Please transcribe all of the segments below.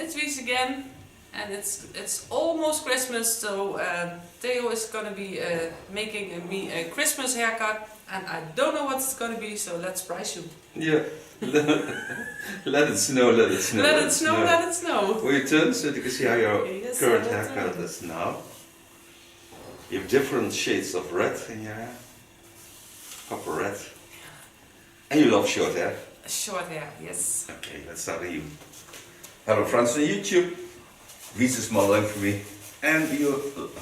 it's Wies again, and it's almost Christmas, so Theo is gonna be making me a Christmas haircut, and I don't know what it's gonna be, so let's surprise you. Ja, let it snow, let it snow. Let it snow, let it snow. Will you turn so that you can see how your Yes, current I will haircut turn. is now? You have different shades of red in your hair. Copper red. And you love short hair. Short hair, yes. Okay, let's start with you. Hello friends on YouTube. Wies is modeling for me. And you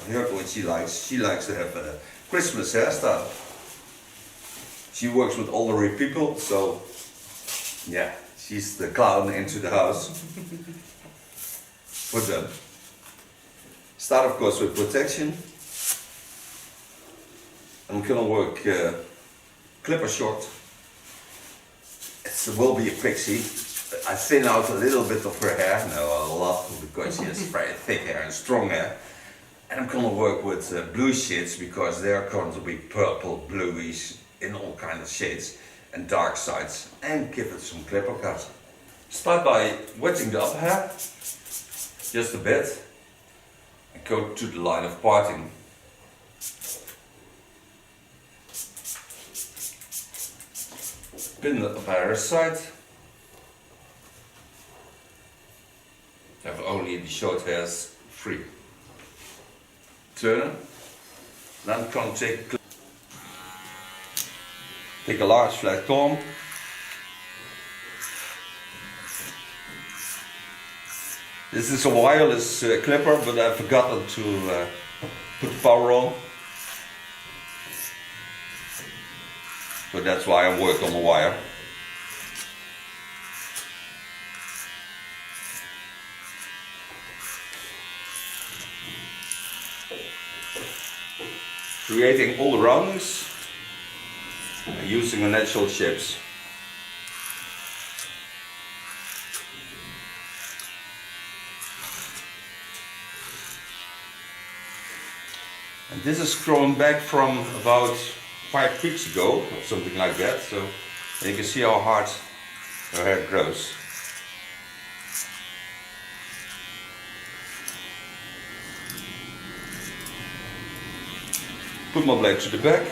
heard what she likes. She likes to have a Christmas hairstyle. She works with older people, so yeah, she's the clown into the house. We're done. Start of course with protection. I'm gonna work clipper short. It will be a pixie. I thin out a little bit of her hair, no a lot, because she has very thick hair and strong hair. And I'm gonna work with blue shades because they are going to be purple, bluish, in all kinds of shades and dark sides, and give it some clipper cut. Start by wetting the upper hair, just a bit, and go to the line of parting. Pin the upper hair aside. Have only the short hairs free. Turn. Then come take a large flat comb. This is a wireless clipper, but I've forgotten to put the power on. So that's why I work on the wire. Creating all the roundings and using the natural shapes. And this is growing back from about 5 weeks ago, or something like that, so you can see how hard her hair grows. Put my blade to the back,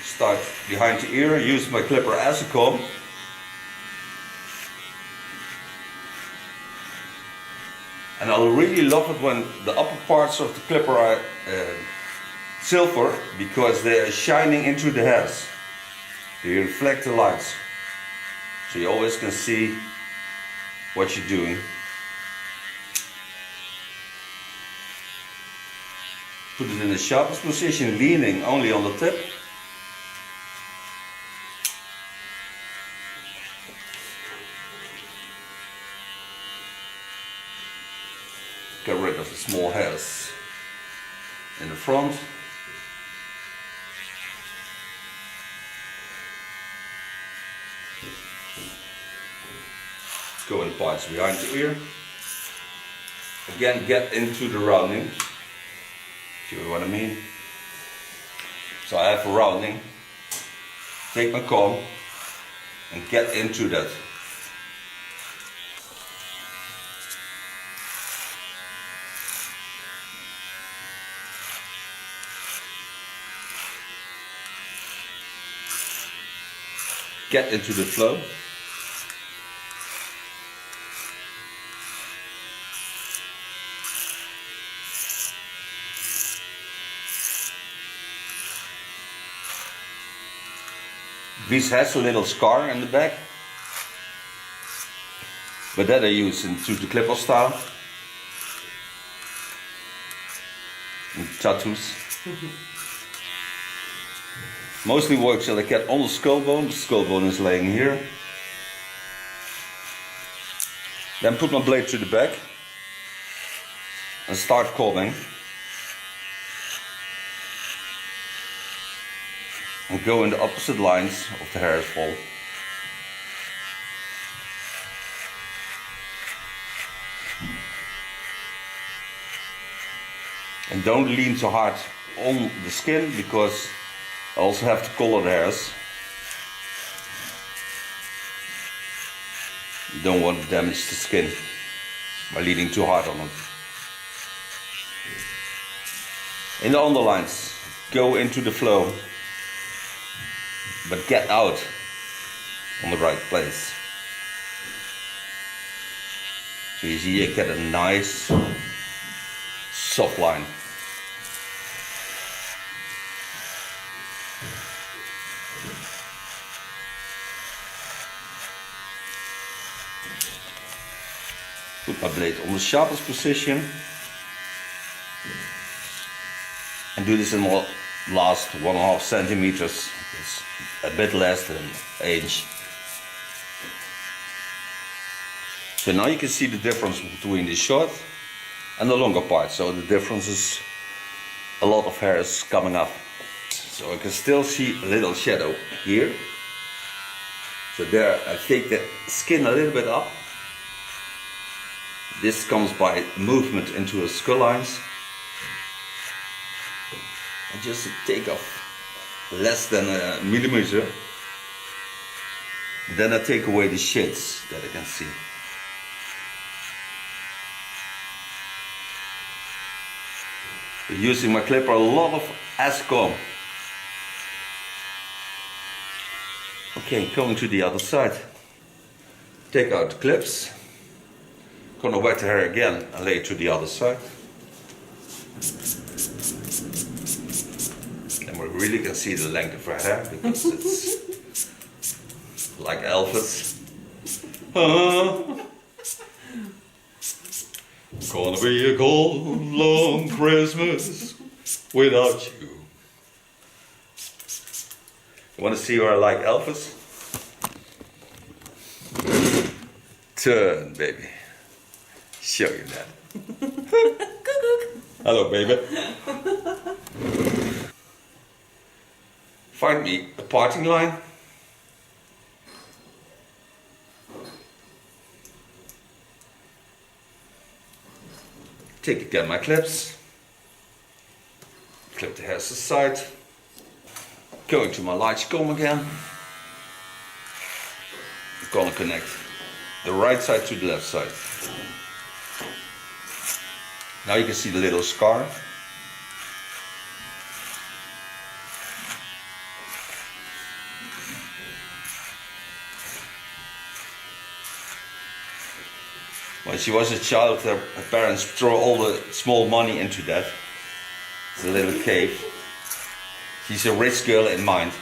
start behind the ear, use my clipper as a comb. And I really love it when the upper parts of the clipper are silver, because they are shining into the hairs. They reflect the lights, so you always can see what you're doing. Put it in the sharpest position, leaning only on the tip. Get rid of the small hairs in the front. Go in parts behind the ear. Again, get into the rounding. See what I mean? So I have a rounding. Take my comb and get into that. Get into the flow. Wies has a little scar in the back, but that I use into the clipper style. And tattoos. Mostly works till I get on the skull bone. The skull bone is laying here. Then put my blade to the back and start combing. And go in the opposite lines of the hair fall. And don't lean so hard on the skin, because I also have to color the hairs. You don't want to damage the skin. by leaning too hard on it. In the underlines, go into the flow, but get out on the right place. So you see, you get a nice soft line. Put my blade on the sharpest position and do this in the last 1.5 centimeters. It's a bit less than an inch. So now you can see the difference between the short and the longer part. So the difference is a lot of hair is coming up. So I can still see a little shadow here. So there I take the skin a little bit up. This comes by movement into the skull lines. And just take off less than a millimeter. Then I take away the shades that I can see. Using my clipper, a lot of S-comb. Okay, going to the other side. Take out the clips. Gonna wet the hair again and lay it to the other side. And we really can see the length of her hair because it's like Elvis. Gonna be a cold, long Christmas without you. You wanna see where I like Elvis? Turn, baby. Show you that. Hello, baby. Find me a parting line. Take again my clips. Clip the hairs aside. Going to my large comb again. I'm gonna connect the right side to the left side. Now you can see the little scar. When she was a child, her parents throw all the small money into that. It's a little cave. She's a rich girl in mind.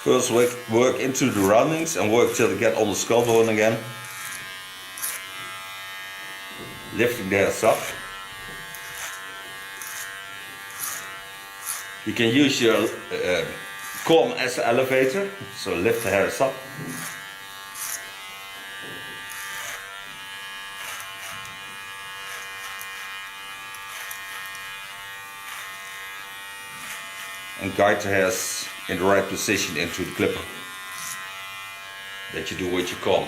First work into the roundings and work till they get on the skull bone again. Lifting the hairs up. You can use your comb as an elevator, so lift the hairs up. And guide the hairs in the right position into the clipper that you do with your comb.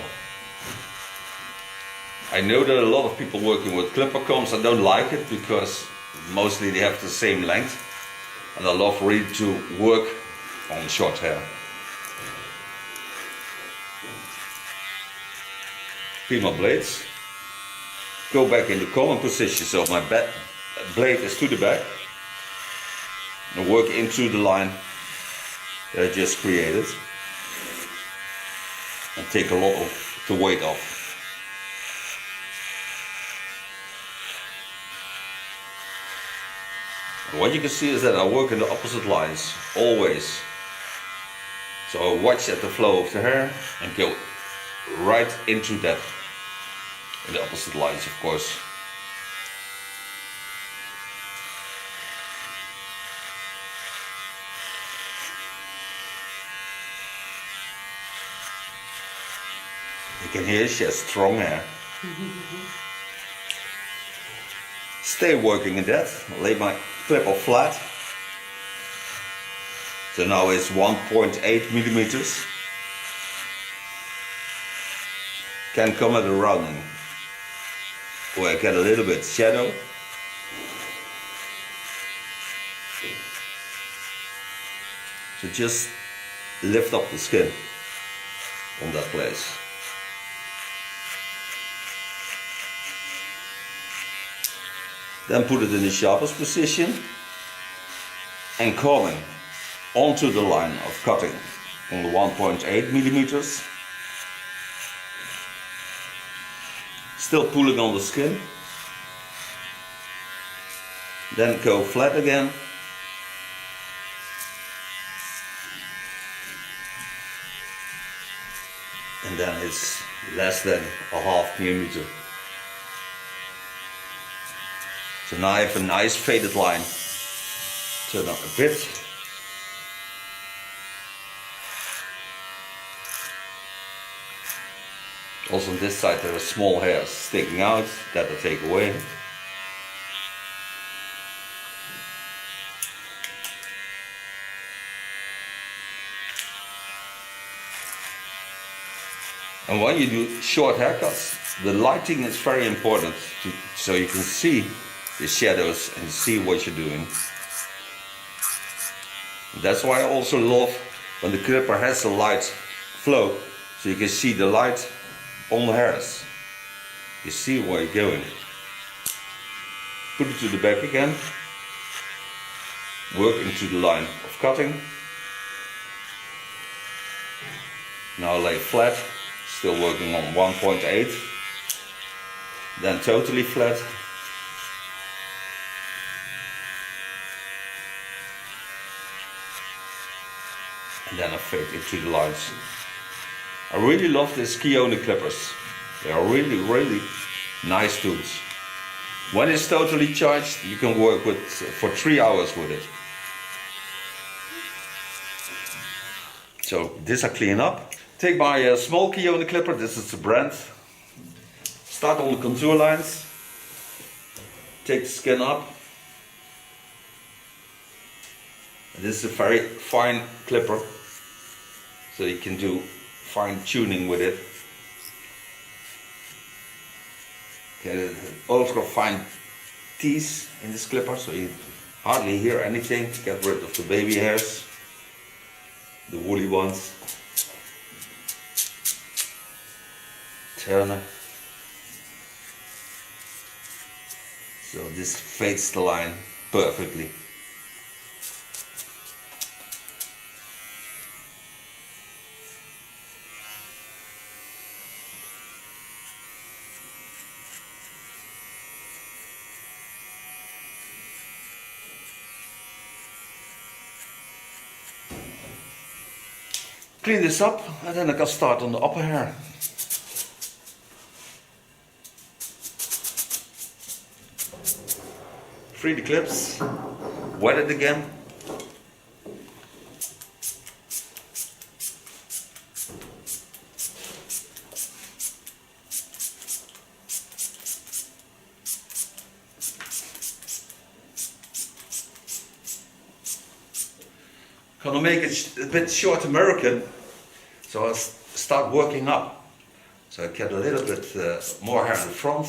I know that a lot of people working with clipper combs, I don't like it because mostly they have the same length, and I love really to work on short hair. Clean my blades, go back in the common position so my blade is to the back, and work into the line that I just created, and take a lot of the weight off. And what you can see is that I work in the opposite lines, always. So I watch at the flow of the hair and go right into that, in the opposite lines of course. You can hear she has strong hair. Stay working in that. Lay my clipper flat. So now it's 1.8 millimeters. Can come at a rounding where I get a little bit shadow. So just lift up the skin on that place. Then put it in the sharpest position and coming onto the line of cutting on the 1.8 millimeters. Still pulling on the skin. Then go flat again. And then it's less than a half millimeter. So now I have a nice faded line. Turn up a bit. Also on this side there are small hairs sticking out that I take away. And when you do short haircuts, the lighting is very important so you can see the shadows and see what you're doing. That's why I also love when the clipper has a light flow, so you can see the light on the hairs. You see where you're going. Put it to the back again. Work into the line of cutting. Now lay flat, still working on 1.8. Then totally flat. And then I fade into the lines. I really love these T.K.S clippers. They are really, really nice tools. When it's totally charged, you can work with for 3 hours with it. So this I clean up. Take my small T.K.S clipper, this is the brand. Start on the contour lines. Take the skin up. This is a very fine clipper, so you can do fine tuning with it. Get ultra fine teeth in this clipper, so you hardly hear anything. Get rid of the baby hairs, the woolly ones. Turn it. So this fades the line perfectly. Clean this up and then I can start on the upper hair. Free the clips, wet it again. Gonna make it a bit short American, so I'll start working up. So I get a little bit more hair in the front,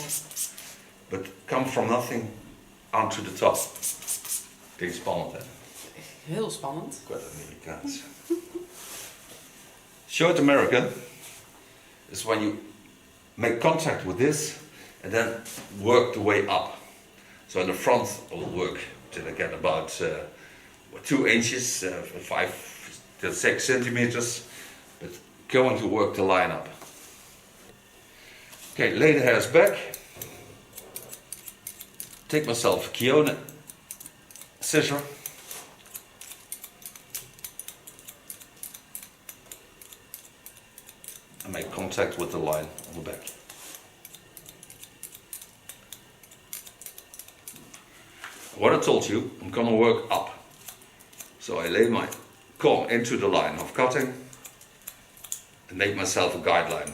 but come from nothing onto the top. Klinkt spannend, hè? Heel spannend. Quite Amerikaans. Short American is when you make contact with this and then work the way up. So in the front I will work till I get about 2 inches, 5 to 6 centimeters, but going to work the line up. Okay, lay the hairs back. Take myself a T.K.S scissor. And make contact with the line on the back. What I told you, I'm gonna work up. So I lay my comb into the line of cutting and make myself a guideline.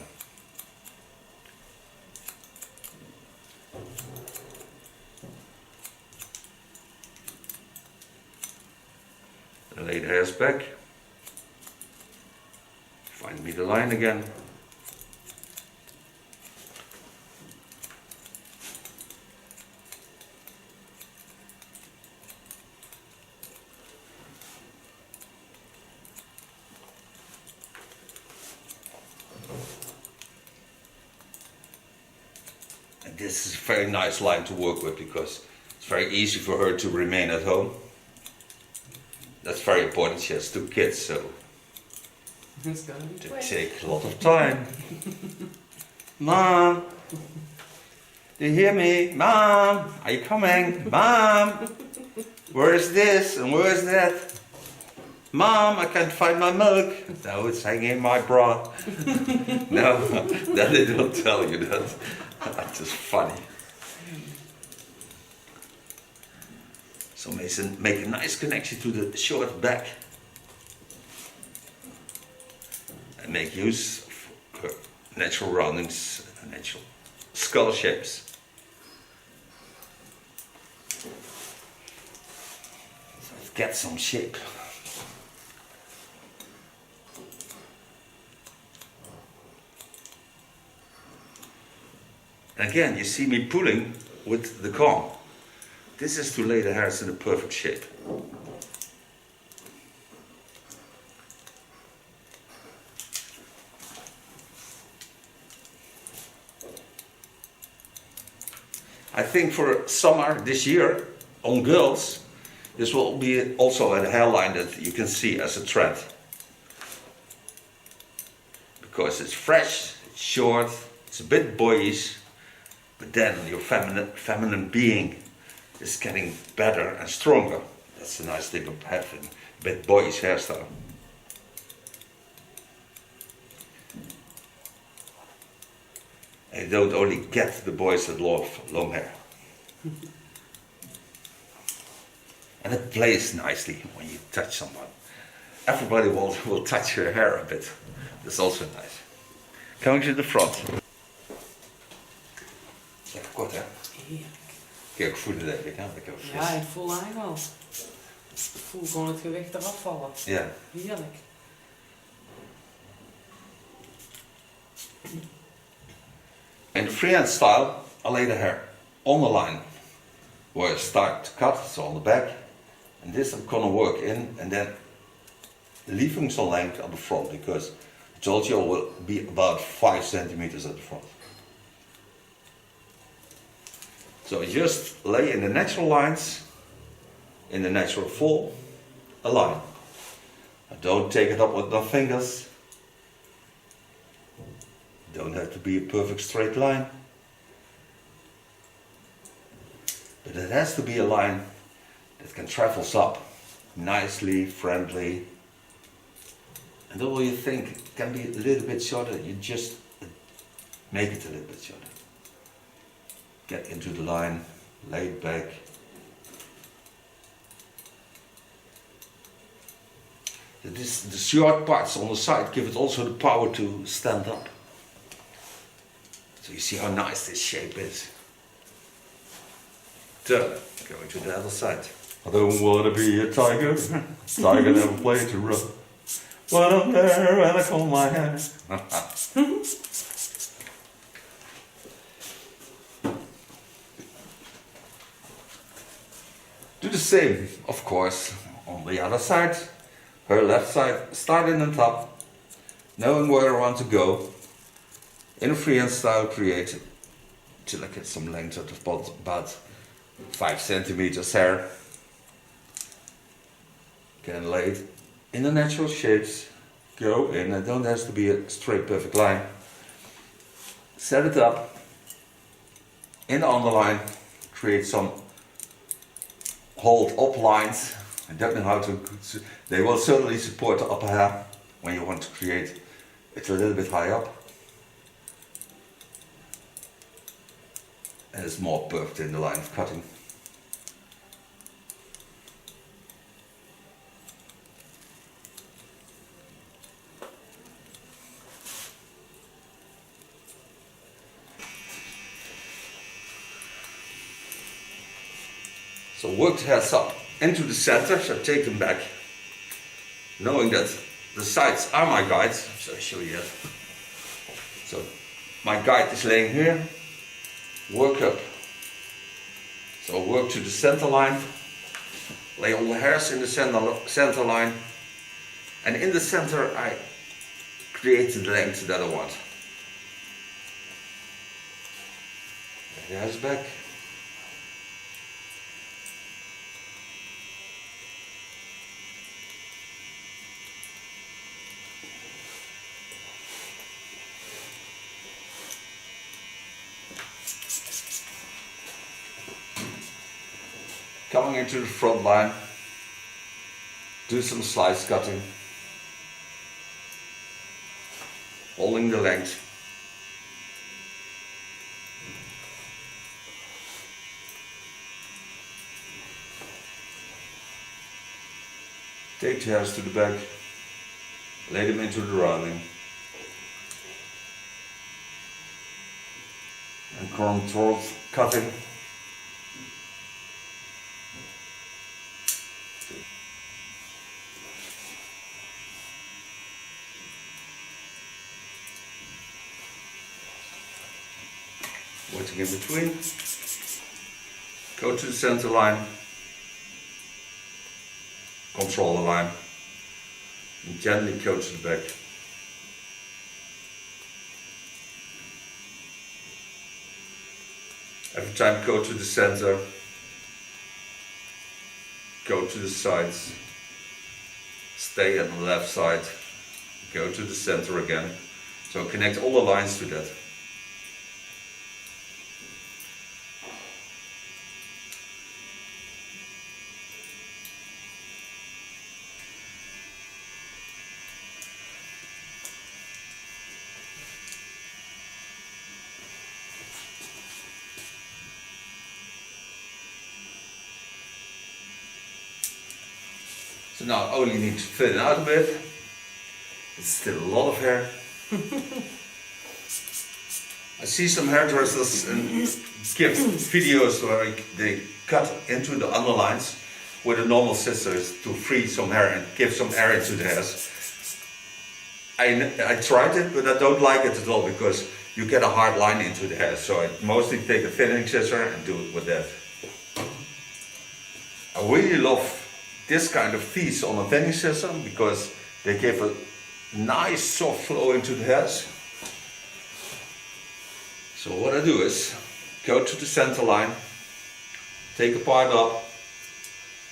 Lay the hairs back. Find me the line again. And this is a very nice line to work with because it's very easy for her to remain at home. That's very important. She has 2 kids, so It's gonna be it quick. takes a lot of time. Mom, do you hear me? Mom, are you coming? Mom, where is this and where is that? Mom, I can't find my milk. No, it's hanging in my bra. No, that they don't tell you that. That's just funny. So make a nice connection to the short back. And make use of her natural roundings and natural skull shapes. So get some shape. And again, you see me pulling with the comb. This is to lay the hairs in a perfect shape. I think for summer this year, on girls, this will be also a hairline that you can see as a trend. Because it's fresh, it's short, it's a bit boyish, but then your feminine being is getting better and stronger. That's a nice thing of having a bit boyish hairstyle. And you don't only get the boys that love long hair. And it plays nicely when you touch someone. Everybody will touch your hair a bit. That's also nice. Coming to the front. Lekker kort, hè? Heerlijk. Kijk, ik voel het even, hè? Lekker fris. Ja, ik voel eigenlijk wel. Ik voel gewoon het gewicht eraf vallen. Ja. Heerlijk. In the freehand style, I lay the hair on the line where I start to cut, so on the back. And this I'm gonna work in and then leaving some length at the front because I told you I will be about 5 centimeters at the front. So just lay in the natural lines, in the natural fall, a line. Don't take it up with the fingers. Don't have to be a perfect straight line. But it has to be a line that can travel up nicely, friendly. And all you think can be a little bit shorter, you just make it a little bit shorter. Get into the line, lay it back. The short parts on the side give it also the power to stand up. So you see how nice this shape is. Turn, going to the other side. I don't want to be a tiger. Tiger never played to run. But I'm there and I comb my hair. Do the same, of course, on the other side. Her left side, starting on top, knowing where I want to go. In a freehand style, create till I get some length out of about 5 centimeters hair. Again, laid in the natural shapes. Go in, and don't have to be a straight perfect line. Set it up in the underline. Create some hold up lines. I don't know how to. They will certainly support the upper hair when you want to create it a little bit high up. And it's more perfect in the line of cutting. So work the hairs up into the center, so take them back. knowing that the sides are my guides. So I'll show you that. So my guide is laying here, work up. So work to the center line, lay all the hairs in the center line, and in the center I create the length that I want. The hair's back. Coming into the front line, do some slice cutting, holding the length. Take the hairs to the back, lay them into the rounding, and come towards cutting. Waiting in between, go to the center line, control the line, and gently go to the back. Every time go to the center, go to the sides, stay on the left side, go to the center again. So connect all the lines to that. So now I only need to thin it out a bit. It's still a lot of hair. I see some hairdressers and give videos where they cut into the underlines with a normal scissors to free some hair and give some air into the hairs. I tried it, but I don't like it at all because you get a hard line into the hair. So I mostly take a thinning scissor and do it with that. I really love this kind of piece on a thinning scissor because they give a nice soft flow into the hairs. So what I do is go to the center line, take a part up,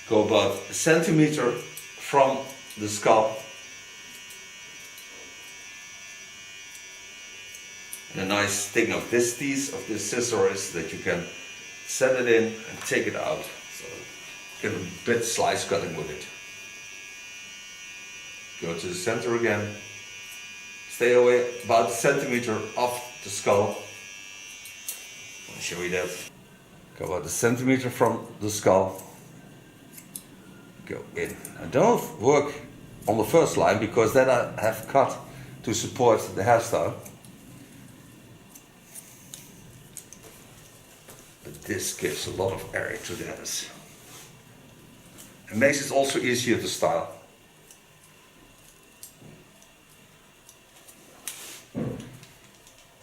go about a centimeter from the scalp, and a nice thing of this piece of this scissor is that you can set it in and take it out. So get a bit slice cutting with it. Go to the center again. Stay away about a centimeter off the skull. I'll show you that. Go about a centimeter from the skull. Go in. I don't work on the first line because then I have cut to support the hairstyle. But this gives a lot of area to the hairs. It makes it also easier to style.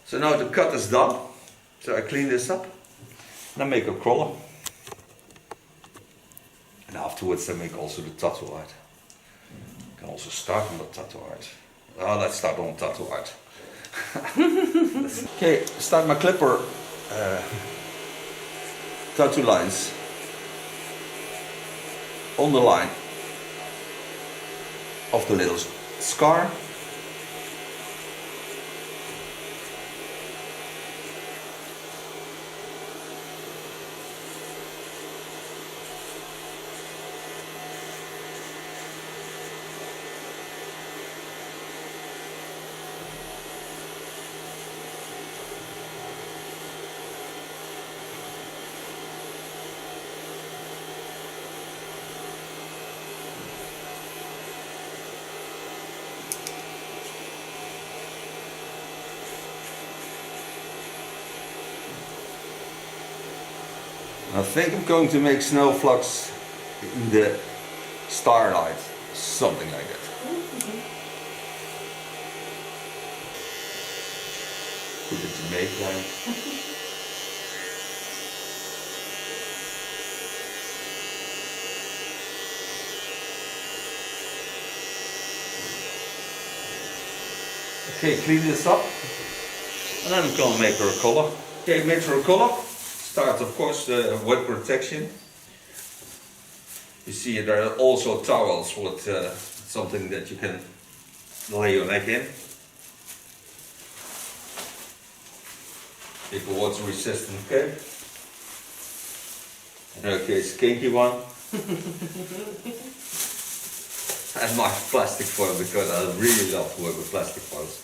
So now the cut is done. So I clean this up and I make a collar. And afterwards I make also the tattoo art. I can also start on the tattoo art. Oh, let's start on tattoo art. Okay, start my clipper tattoo lines on the line of the little scar. I think I'm going to make snowflakes in the starlight. Something like that. Put it to make line. Okay, clean this up. And then I'm gonna make her a color. Okay, make her a color. Start of course the wet protection. You see there are also towels with something that you can lay your neck in. Take a water resistant cape. In her case, kinky one. And my plastic foil because I really love to work with plastic foils.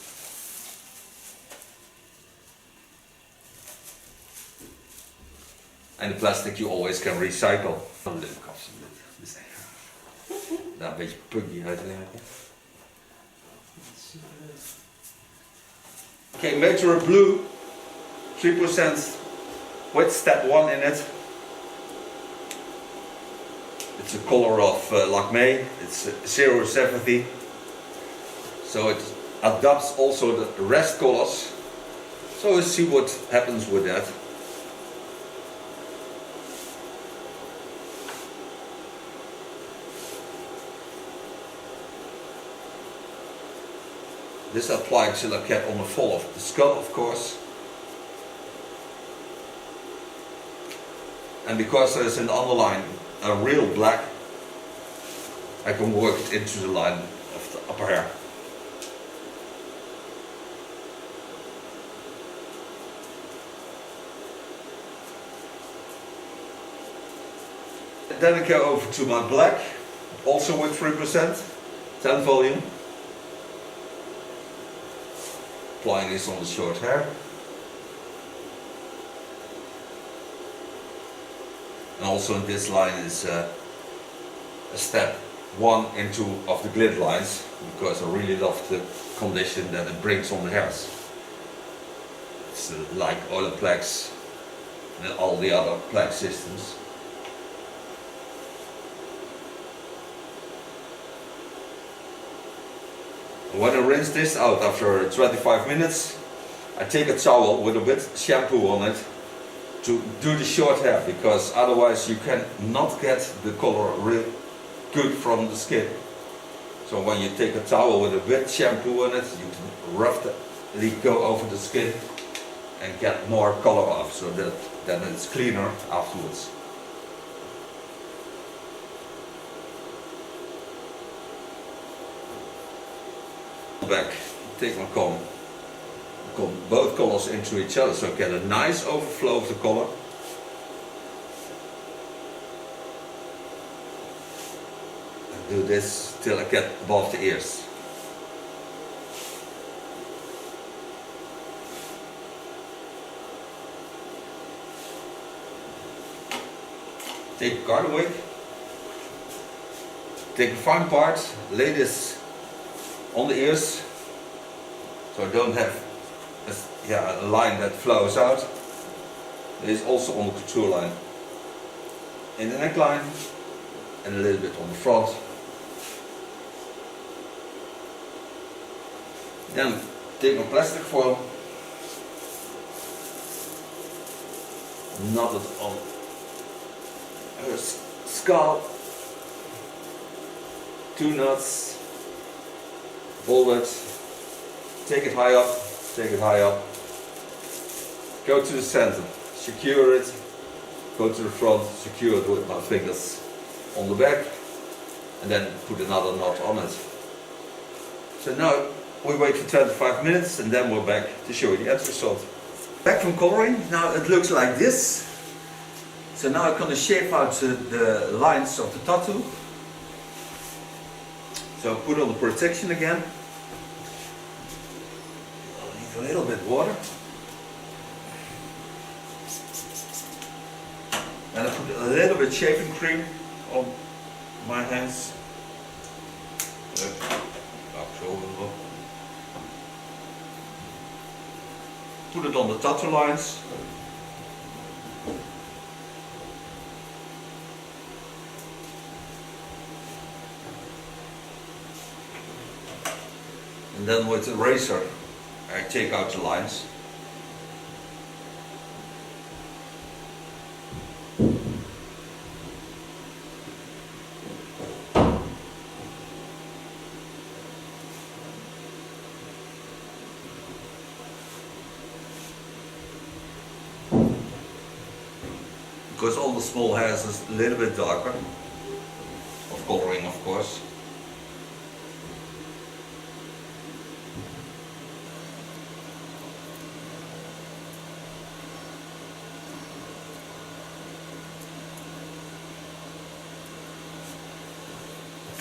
En de plastic you always can recycle. Een leuk afstand. Daar een beetje puggy uitleggen. Okay, Metro Blue, 3% with step 1 in it. It's a color of Lakme, it's 070. So it adapts also the rest colors. So we'll see what happens with that. This applies till I get on the fall of the skull, of course. And because there is an underline, a real black, I can work it into the line of the upper hair. And then I go over to my black, also with 3%, 10 volume. Applying this on the short hair. And also in this line is a step 1 and 2 of the glit lines, because I really love the condition that it brings on the hairs. It's like Olaplex and all the other plaque systems. When I rinse this out after 25 minutes, I take a towel with a bit shampoo on it to do the short hair, because otherwise you can not get the color real good from the skin. So when you take a towel with a bit shampoo on it, you can roughly go over the skin and get more color off, so that then it's cleaner afterwards. Back, take my comb both colors into each other, so I get a nice overflow of the color. And do this till I get above the ears. Take a garden wig, take a fine part, lay this on the ears, so I don't have a line that flows out. It is also on the couture line, in the neckline, and a little bit on the front. Then take my plastic foil, knot it on her scalp, 2 knots. Fold it, take it high up, go to the center, secure it, go to the front, secure it with my fingers on the back, and then put another knot on it. So now we wait for 25 minutes and then we're back to show you the end result. Back from coloring, now it looks like this. So now I'm going to shape out the lines of the tattoo. So put on the protection again. I'll leave a little bit water. And I put a little bit shaving cream on my hands. Put it on the tattoo lines. And then with the razor I take out the lines. Because all the small hairs is a little bit darker, of coloring of course.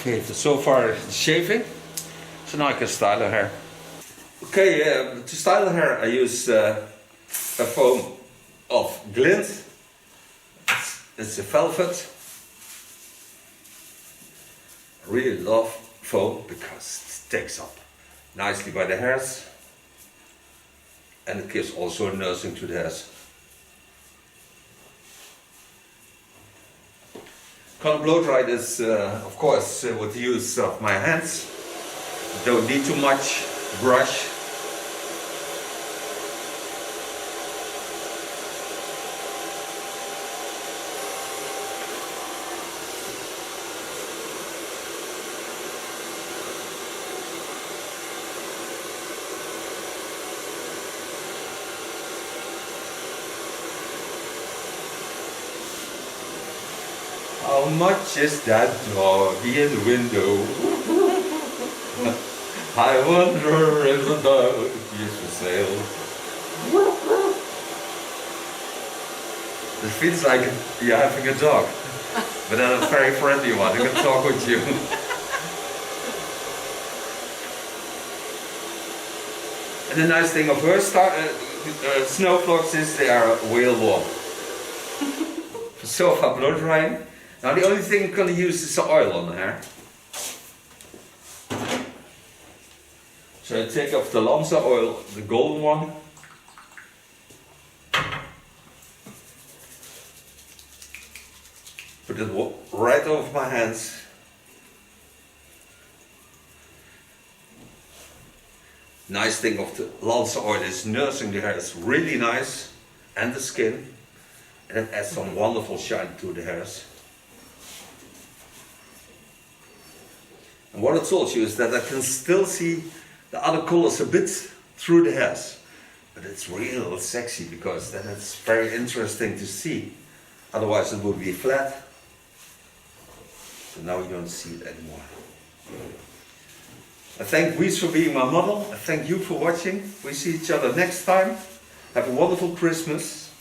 Okay, so far shaving, so now I can style the hair. Okay, to style the hair I use a foam of glint. It's a velvet. I really love foam because it takes up nicely by the hairs and it gives also nursing to the hairs. Color blow dry is of course with the use of my hands. Don't need too much brush. How much is that doggy in the window? I wonder if the dog is for sale. It feels like you're having a dog, but then a very friendly one who can talk with you. And the nice thing of her snow flocks is they are whale warm. So far blow drying. Now the only thing I'm going to use is the oil on the hair. So I take off the Lanza oil, the golden one. Put it right over my hands. Nice thing of the Lanza oil is nursing the hair, it's really nice, and the skin. And it adds some wonderful shine to the hairs. And what I told you is that I can still see the other colors a bit through the hairs. But it's real sexy because then it's very interesting to see. Otherwise it would be flat. So now you don't see it anymore. I thank Wies for being my model. I thank you for watching. We see each other next time. Have a wonderful Christmas.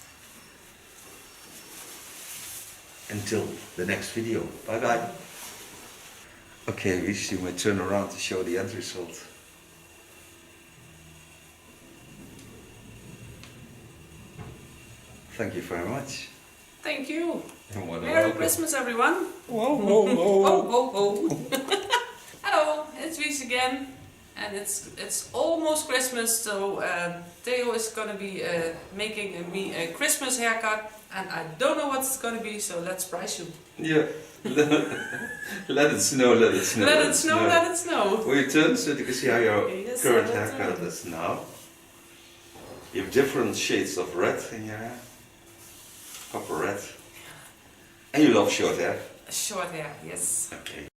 Until the next video. Bye bye. Okay, Wies, you may turn around to show the end result. Thank you very much. Thank you. Merry Merry Christmas, everyone. Whoa, whoa, whoa. Oh, oh, oh. Hello, it's Wies again. And it's almost Christmas, so Theo is going to be making me a Christmas haircut. And I don't know what it's going to be, so let's surprise you. Yeah. Let it snow, let it snow. Let it snow, let it snow. Will you turn so you can see how your Yes, current haircut is now? You have different shades of red in your hair. Copper red. And you love short hair? Short hair, yes. Okay.